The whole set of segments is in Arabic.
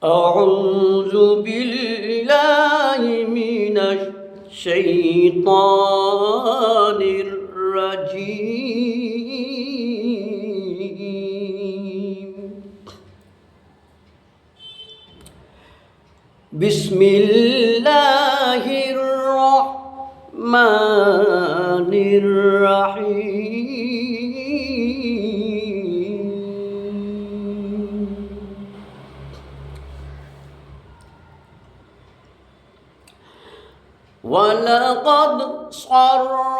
أعوذ بالله من الشيطان الرجيم. بسم الله الرحمن الرحيم. ولقد صرفناه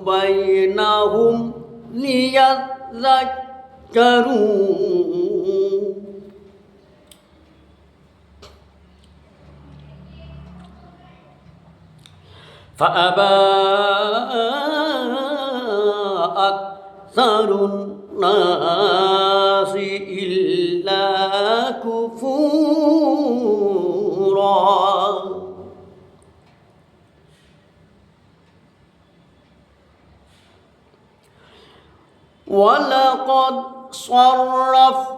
بينهم ليذكروا فأبى أكثر الناس إلا كفورا. ولقد صرفناه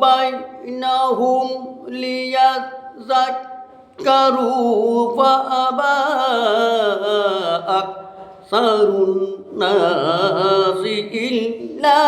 بينهم ليذكروا فأبى أكثر الناس إلا